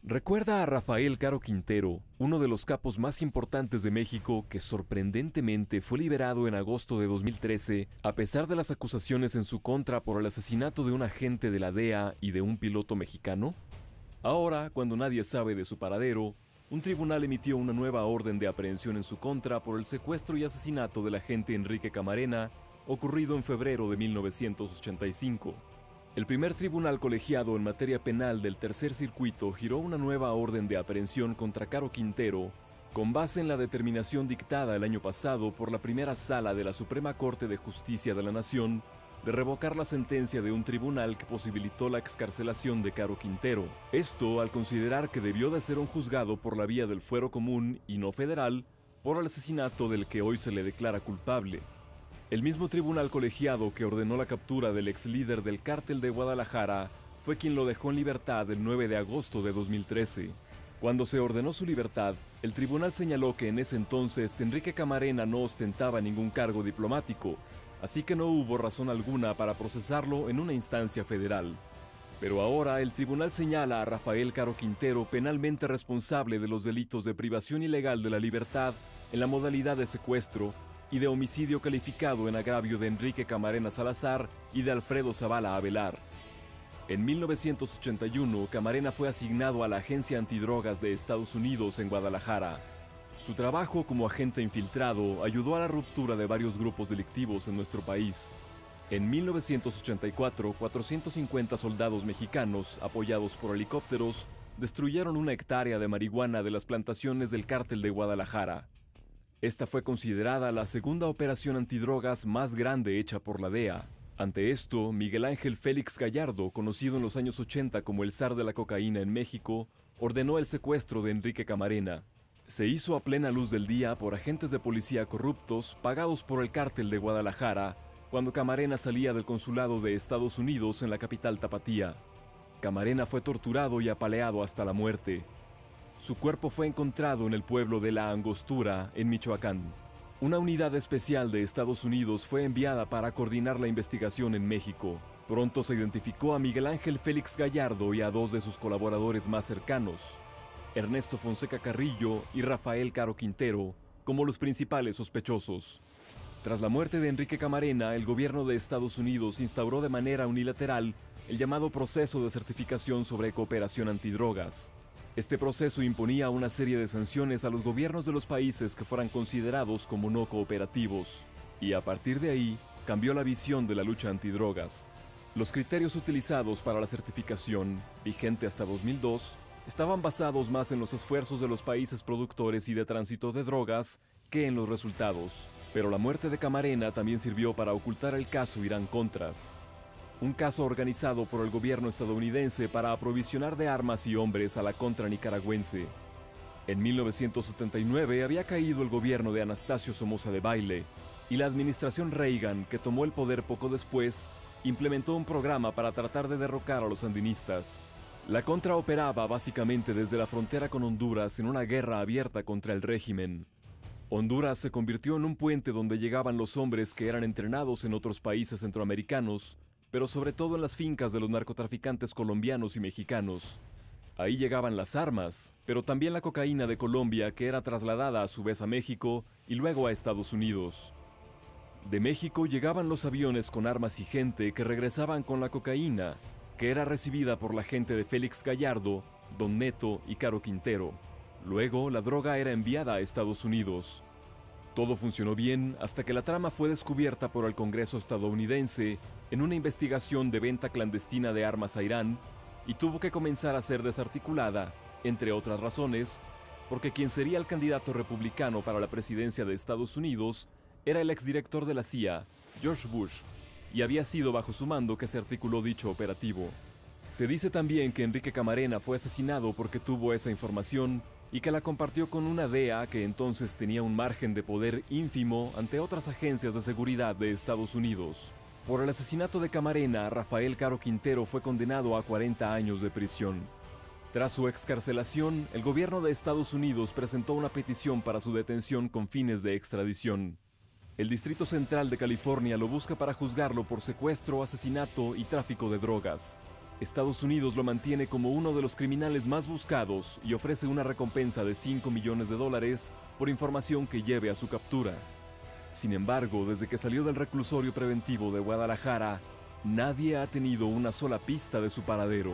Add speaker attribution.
Speaker 1: Recuerda a Rafael Caro Quintero, uno de los capos más importantes de México que sorprendentemente fue liberado en agosto de 2013 a pesar de las acusaciones en su contra por el asesinato de un agente de la DEA y de un piloto mexicano. Ahora, cuando nadie sabe de su paradero, un tribunal emitió una nueva orden de aprehensión en su contra por el secuestro y asesinato del agente Enrique Camarena, ocurrido en febrero de 1985. El primer tribunal colegiado en materia penal del Tercer Circuito giró una nueva orden de aprehensión contra Caro Quintero, con base en la determinación dictada el año pasado por la primera sala de la Suprema Corte de Justicia de la Nación de revocar la sentencia de un tribunal que posibilitó la excarcelación de Caro Quintero. Esto al considerar que debió de ser un juzgado por la vía del fuero común y no federal por el asesinato del que hoy se le declara culpable. El mismo tribunal colegiado que ordenó la captura del ex líder del Cártel de Guadalajara fue quien lo dejó en libertad el 9 de agosto de 2013. Cuando se ordenó su libertad, el tribunal señaló que en ese entonces Enrique Camarena no ostentaba ningún cargo diplomático, así que no hubo razón alguna para procesarlo en una instancia federal. Pero ahora el tribunal señala a Rafael Caro Quintero penalmente responsable de los delitos de privación ilegal de la libertad en la modalidad de secuestro y de homicidio calificado en agravio de Enrique Camarena Salazar y de Alfredo Zavala Avelar. En 1981, Camarena fue asignado a la Agencia Antidrogas de Estados Unidos en Guadalajara. Su trabajo como agente infiltrado ayudó a la ruptura de varios grupos delictivos en nuestro país. En 1984, 450 soldados mexicanos, apoyados por helicópteros, destruyeron 1 hectárea de marihuana de las plantaciones del Cártel de Guadalajara. Esta fue considerada la segunda operación antidrogas más grande hecha por la DEA. Ante esto, Miguel Ángel Félix Gallardo, conocido en los años 80 como el zar de la cocaína en México, ordenó el secuestro de Enrique Camarena. Se hizo a plena luz del día por agentes de policía corruptos pagados por el Cártel de Guadalajara, cuando Camarena salía del consulado de Estados Unidos en la capital tapatía. Camarena fue torturado y apaleado hasta la muerte. Su cuerpo fue encontrado en el pueblo de La Angostura, en Michoacán. Una unidad especial de Estados Unidos fue enviada para coordinar la investigación en México. Pronto se identificó a Miguel Ángel Félix Gallardo y a 2 de sus colaboradores más cercanos, Ernesto Fonseca Carrillo y Rafael Caro Quintero, como los principales sospechosos. Tras la muerte de Enrique Camarena, el gobierno de Estados Unidos instauró de manera unilateral el llamado Proceso de Certificación sobre Cooperación Antidrogas. Este proceso imponía una serie de sanciones a los gobiernos de los países que fueran considerados como no cooperativos, y a partir de ahí cambió la visión de la lucha antidrogas. Los criterios utilizados para la certificación, vigente hasta 2002, estaban basados más en los esfuerzos de los países productores y de tránsito de drogas que en los resultados. Pero la muerte de Camarena también sirvió para ocultar el caso Irán-Contras, un caso organizado por el gobierno estadounidense para aprovisionar de armas y hombres a la contra nicaragüense. En 1979 había caído el gobierno de Anastasio Somoza Debayle y la administración Reagan, que tomó el poder poco después, implementó un programa para tratar de derrocar a los sandinistas. La Contra operaba básicamente desde la frontera con Honduras en una guerra abierta contra el régimen. Honduras se convirtió en un puente donde llegaban los hombres que eran entrenados en otros países centroamericanos, pero sobre todo en las fincas de los narcotraficantes colombianos y mexicanos. Ahí llegaban las armas, pero también la cocaína de Colombia, que era trasladada a su vez a México y luego a Estados Unidos. De México llegaban los aviones con armas y gente que regresaban con la cocaína, que era recibida por la gente de Félix Gallardo, Don Neto y Caro Quintero. Luego, la droga era enviada a Estados Unidos. Todo funcionó bien hasta que la trama fue descubierta por el Congreso estadounidense en una investigación de venta clandestina de armas a Irán y tuvo que comenzar a ser desarticulada, entre otras razones, porque quien sería el candidato republicano para la presidencia de Estados Unidos era el exdirector de la CIA, George Bush, y había sido bajo su mando que se articuló dicho operativo. Se dice también que Enrique Camarena fue asesinado porque tuvo esa información y que la compartió con una DEA que entonces tenía un margen de poder ínfimo ante otras agencias de seguridad de Estados Unidos. Por el asesinato de Camarena, Rafael Caro Quintero fue condenado a 40 años de prisión. Tras su excarcelación, el gobierno de Estados Unidos presentó una petición para su detención con fines de extradición. El Distrito Central de California lo busca para juzgarlo por secuestro, asesinato y tráfico de drogas. Estados Unidos lo mantiene como uno de los criminales más buscados y ofrece una recompensa de $5 millones por información que lleve a su captura. Sin embargo, desde que salió del reclusorio preventivo de Guadalajara, nadie ha tenido una sola pista de su paradero.